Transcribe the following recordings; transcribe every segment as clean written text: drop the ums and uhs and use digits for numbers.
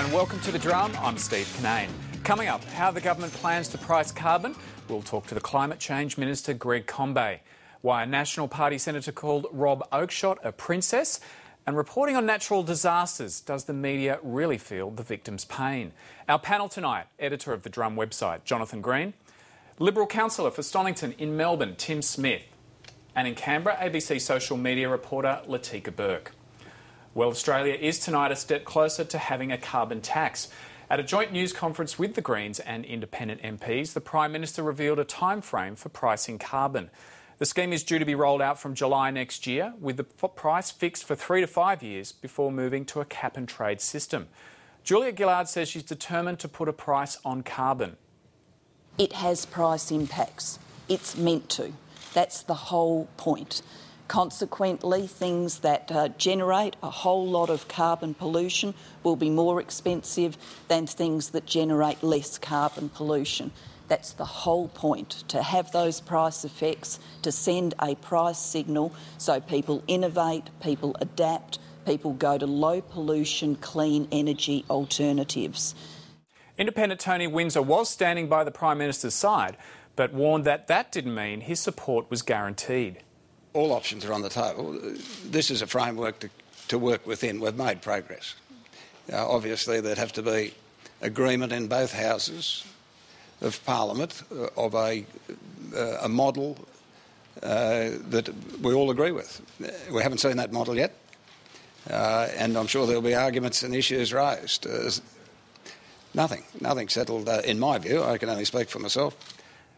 and welcome to The Drum. I'm Steve Kinane. Coming up, how the government plans to price carbon. We'll talk to the Climate Change Minister, Greg Combet. Why a National Party senator called Rob Oakeshott a princess. And reporting on natural disasters. Does the media really feel the victims' pain? Our panel tonight, editor of The Drum website, Jonathan Green. Liberal councillor for Stonnington in Melbourne, Tim Smith. And in Canberra, ABC social media reporter Latika Burke. Well, Australia is tonight a step closer to having a carbon tax. At a joint news conference with the Greens and independent MPs, the Prime Minister revealed a time frame for pricing carbon. The scheme is due to be rolled out from July next year, with the price fixed for 3 to 5 years before moving to a cap-and-trade system. Julia Gillard says she's determined to put a price on carbon. It has price impacts. It's meant to. That's the whole point. Consequently, things that generate a whole lot of carbon pollution will be more expensive than things that generate less carbon pollution. That's the whole point, to have those price effects, to send a price signal so people innovate, people adapt, people go to low pollution, clean energy alternatives. Independent Tony Windsor was standing by the Prime Minister's side, but warned that that didn't mean his support was guaranteed. All options are on the table. This is a framework to work within. We've made progress. Obviously, there'd have to be agreement in both houses of Parliament of a model that we all agree with. We haven't seen that model yet, and I'm sure there'll be arguments and issues raised. Nothing settled, in my view. I can only speak for myself.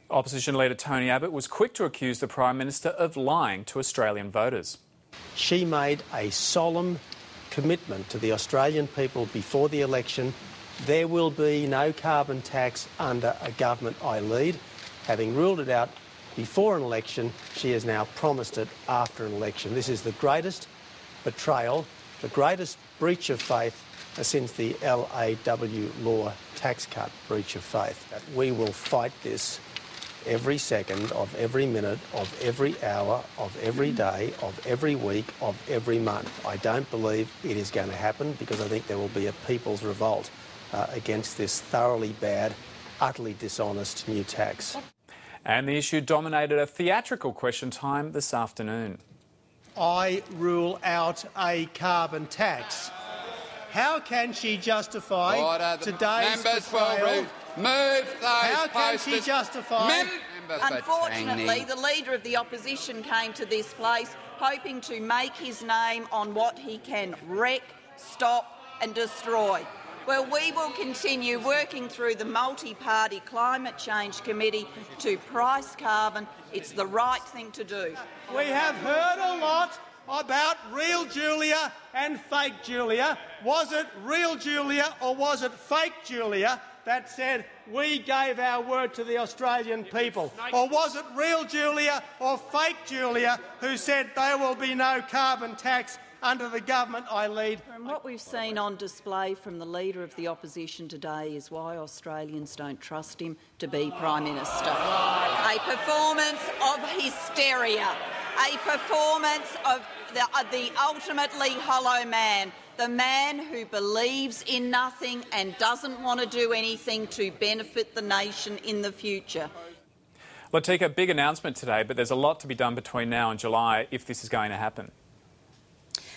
Opposition leader Tony Abbott was quick to accuse the Prime Minister of lying to Australian voters. She made a solemn commitment to the Australian people before the election. There will be no carbon tax under a government I lead. Having ruled it out before an election, she has now promised it after an election. This is the greatest betrayal, the greatest breach of faith since the LAW law tax cut breach of faith. We will fight this every second of every minute of every hour of every day of every week of every month. I don't believe it is going to happen because I think there will be a people's revolt against this thoroughly bad, utterly dishonest new tax. And the issue dominated a theatrical question time this afternoon. I rule out a carbon tax. How can she justify today's betrayal? Move those How can posters. she justify... Unfortunately, the Leader of the Opposition came to this place hoping to make his name on what he can wreck, stop and destroy. Well, we will continue working through the multi-party Climate Change Committee to price carbon. It's the right thing to do. We have heard a lot about real Julia and fake Julia. Was it real Julia or was it fake Julia that said we gave our word to the Australian people? Or was it real Julia or fake Julia who said there will be no carbon tax under the government I lead? And what we've seen on display from the Leader of the Opposition today is why Australians don't trust him to be Prime Minister. A performance of hysteria, a performance of the ultimately hollow man, the man who believes in nothing and doesn't want to do anything to benefit the nation in the future. Latika, big announcement today, but there's a lot to be done between now and July if this is going to happen.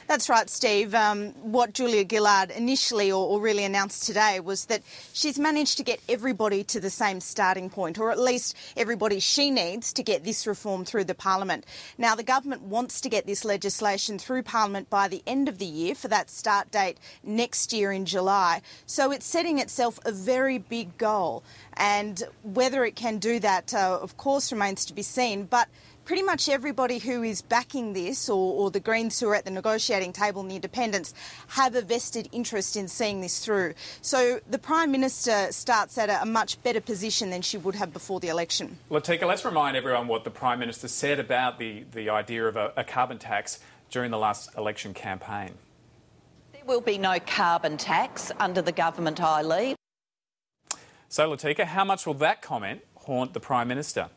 That's right, Steve. What Julia Gillard initially or really announced today was that she's managed to get everybody to the same starting point, or at least everybody she needs to get this reform through the Parliament. Now, the government wants to get this legislation through Parliament by the end of the year for that start date next year in July. So it's setting itself a very big goal. And whether it can do that, of course, remains to be seen. But pretty much everybody who is backing this, or the Greens who are at the negotiating table and the Independents, have a vested interest in seeing this through. So the Prime Minister starts at a much better position than she would have before the election. Latika, let's remind everyone what the Prime Minister said about the idea of a carbon tax during the last election campaign. There will be no carbon tax under the government I lead. So, Latika, how much will that comment haunt the Prime Minister?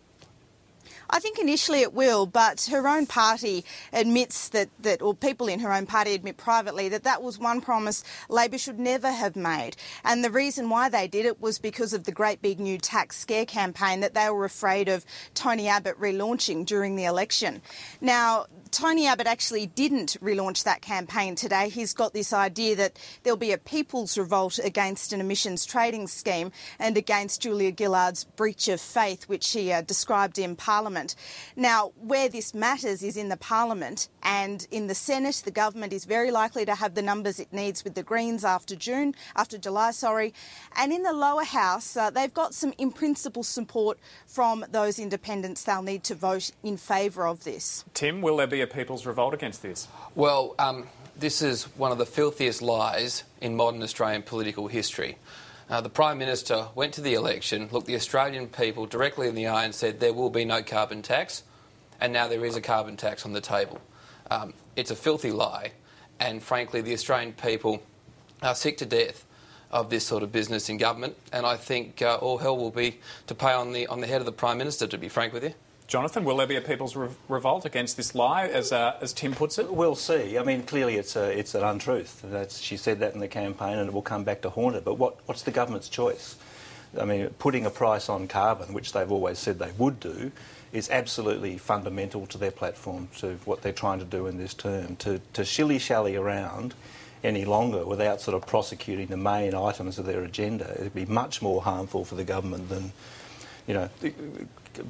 I think initially it will, but her own party admits that or people in her own party admit privately that was one promise Labor should never have made. And the reason why they did it was because of the great big new tax scare campaign that they were afraid of Tony Abbott relaunching during the election. Now, Tony Abbott actually didn't relaunch that campaign today. He's got this idea that there'll be a people's revolt against an emissions trading scheme and against Julia Gillard's breach of faith, which she described in Parliament. Now, where this matters is in the Parliament, and in the Senate, the government is very likely to have the numbers it needs with the Greens after July. And in the lower house, they've got some in-principle support from those independents. They'll need to vote in favour of this. Tim, will there be a people's revolt against this? Well, this is one of the filthiest lies in modern Australian political history. The Prime Minister went to the election, looked the Australian people directly in the eye and said there will be no carbon tax, and now there is a carbon tax on the table. It's a filthy lie, and frankly the Australian people are sick to death of this sort of business in government, and I think all hell will be to pay on the head of the Prime Minister, to be frank with you. Jonathan, will there be a people's revolt against this lie, as Tim puts it? We'll see. I mean, clearly it's an untruth. She said that in the campaign, and it will come back to haunt her. But what's the government's choice? I mean, putting a price on carbon, which they've always said they would do, is absolutely fundamental to their platform, to what they're trying to do in this term. To shilly-shally around any longer without sort of prosecuting the main items of their agenda, it'd be much more harmful for the government than,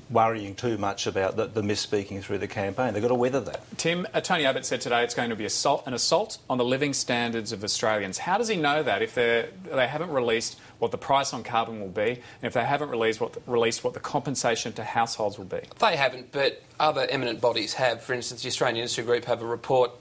worrying too much about the misspeaking through the campaign. They've got to weather that. Tim, Tony Abbott said today it's going to be an assault on the living standards of Australians. How does he know that if they haven't released what the price on carbon will be, and if they haven't released what the compensation to households will be? They haven't, but other eminent bodies have. For instance, the Australian Industry Group have a report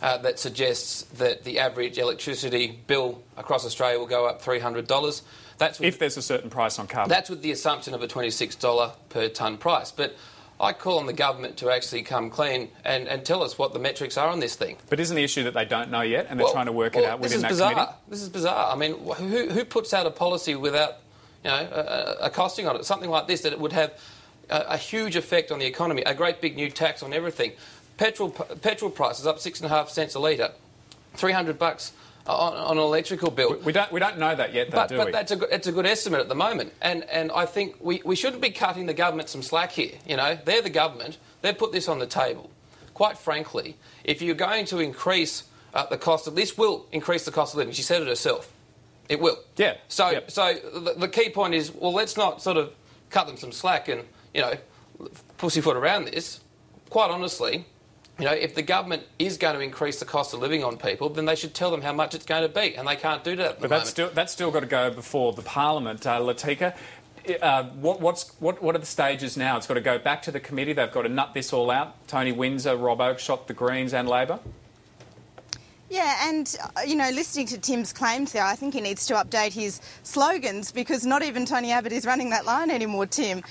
that suggests that the average electricity bill across Australia will go up $300. That's if there's a certain price on carbon. That's with the assumption of a $26 per tonne price. But I call on the government to actually come clean and tell us what the metrics are on this thing. But isn't the issue that they don't know yet and they're trying to work it out within that committee? This is bizarre. I mean, who puts out a policy without a costing on it? Something like this, that it would have a huge effect on the economy, a great big new tax on everything. Petrol prices up 6.5 cents a litre, $300 on an electrical bill. We don't know that yet, though, do we? But it's a good estimate at the moment, and I think we shouldn't be cutting the government some slack here. They're the government. They've put this on the table. Quite frankly, if you're going to increase the cost of this, will increase the cost of living. She said it herself. It will. Yeah. So yep. The key point is, well, let's not sort of cut them some slack and pussyfoot around this. Quite honestly. If the government is going to increase the cost of living on people, then they should tell them how much it's going to be, and they can't do that at the moment. But that's still got to go before the Parliament. Latika, what are the stages now? It's got to go back to the committee. They've got to nut this all out. Tony Windsor, Rob Oakeshott, the Greens and Labor. Yeah, and, listening to Tim's claims there, I think he needs to update his slogans because not even Tony Abbott is running that line anymore, Tim.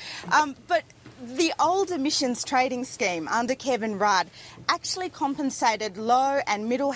But the old emissions trading scheme under Kevin Rudd actually compensated low and middle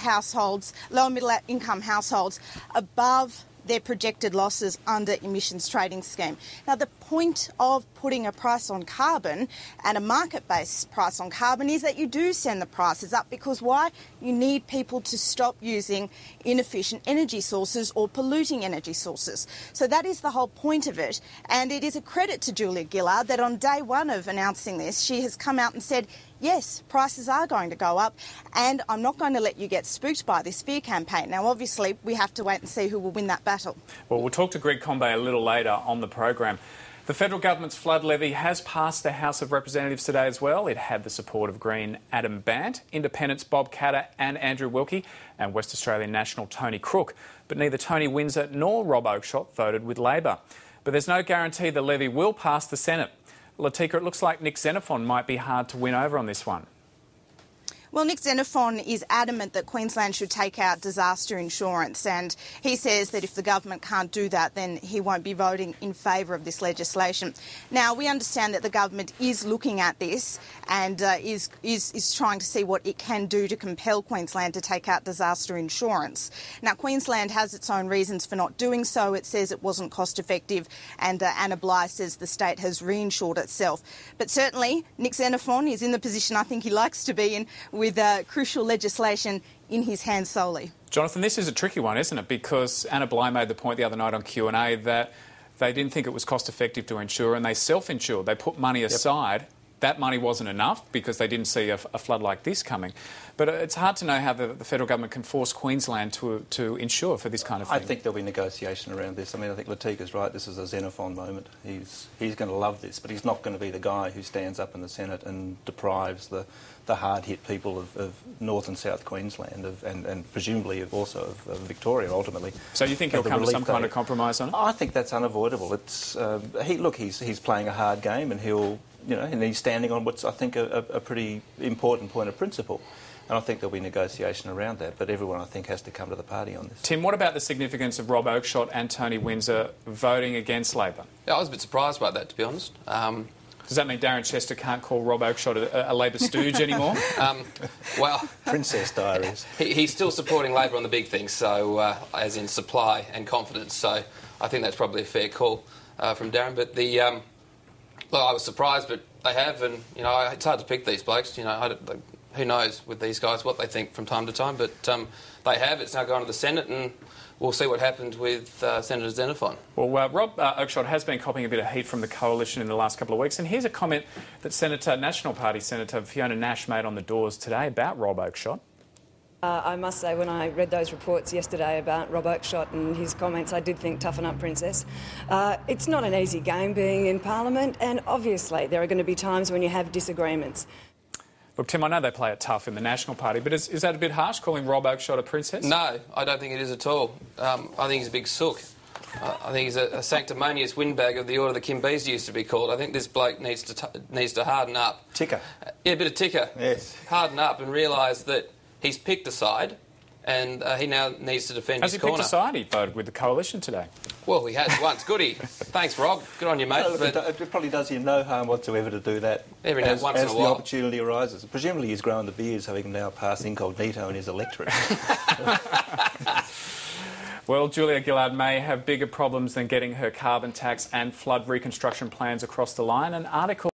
income households above their projected losses under emissions trading scheme. Now, the point of putting a price on carbon and a market-based price on carbon is that you do send the prices up because why? You need people to stop using inefficient energy sources or polluting energy sources. So that is the whole point of it. And it is a credit to Julia Gillard that on day one of announcing this, she has come out and said, yes, prices are going to go up and I'm not going to let you get spooked by this fear campaign. Now, obviously, we have to wait and see who will win that battle. Well, we'll talk to Greg Combet a little later on the program. The federal government's flood levy has passed the House of Representatives today as well. It had the support of Green Adam Bandt, Independents Bob Katter and Andrew Wilkie, and West Australian National Tony Crook. But neither Tony Windsor nor Rob Oakeshott voted with Labor. But there's no guarantee the levy will pass the Senate. Latika, it looks like Nick Xenophon might be hard to win over on this one. Well, Nick Xenophon is adamant that Queensland should take out disaster insurance, and he says that if the government can't do that, then he won't be voting in favour of this legislation. Now, we understand that the government is looking at this and is trying to see what it can do to compel Queensland to take out disaster insurance. Now, Queensland has its own reasons for not doing so. It says it wasn't cost effective, and Anna Bligh says the state has reinsured itself. But certainly, Nick Xenophon is in the position I think he likes to be in, with crucial legislation in his hands solely. Jonathan, this is a tricky one, isn't it? Because Anna Bligh made the point the other night on Q&A that they didn't think it was cost effective to insure, and they self-insured. They put money aside. That money wasn't enough because they didn't see a flood like this coming. But it's hard to know how the federal government can force Queensland to insure for this kind of thing. I think there'll be negotiation around this. I mean, I think Latika's right. This is a Xenophon moment. He's going to love this, but he's not going to be the guy who stands up in the Senate and deprives the hard-hit people of North and South Queensland and presumably also of Victoria ultimately. So you think he'll come to some kind of compromise on it? I think that's unavoidable. It's he's playing a hard game, and and he's standing on what's, I think, a pretty important point of principle. And I think there'll be negotiation around that, but everyone, I think, has to come to the party on this. Tim, what about the significance of Rob Oakeshott and Tony Windsor voting against Labor? Yeah, I was a bit surprised by that, to be honest. Does that mean Darren Chester can't call Rob Oakeshott a Labor stooge anymore? Well, Princess Diaries. He's still supporting Labor on the big things, so as in supply and confidence. So I think that's probably a fair call from Darren. But look, I was surprised, but they have, and it's hard to pick these blokes. Who knows with these guys what they think from time to time, but they have. It's now gone to the Senate, and we'll see what happens with Senator Xenophon. Well, Rob Oakeshott has been copying a bit of heat from the coalition in the last couple of weeks, and here's a comment that National Party Senator Fiona Nash made on the Doors today about Rob Oakeshott. I must say, when I read those reports yesterday about Rob Oakeshott and his comments, I did think, toughen up, Princess. It's not an easy game being in Parliament, and obviously there are going to be times when you have disagreements. Look, Tim, I know they play it tough in the National Party, but is that a bit harsh, calling Rob Oakeshott a princess? No, I don't think it is at all. I think he's a big sook. I think he's a sanctimonious windbag of the order that Kim Beazley used to be called. I think this bloke needs to harden up. Ticker. Yeah, a bit of ticker. Yes. Harden up and realise that he's picked a side, and he now needs to defend his corner. Has he picked a side? He voted with the coalition today. Well, he has once. Goody. Thanks, Rob. Good on you, mate. Look, it probably does you no harm whatsoever to do that once in a the while. Opportunity arises. Presumably he's grown the beard so he can now pass incognito in his electorate. Well, Julia Gillard may have bigger problems than getting her carbon tax and flood reconstruction plans across the line. An article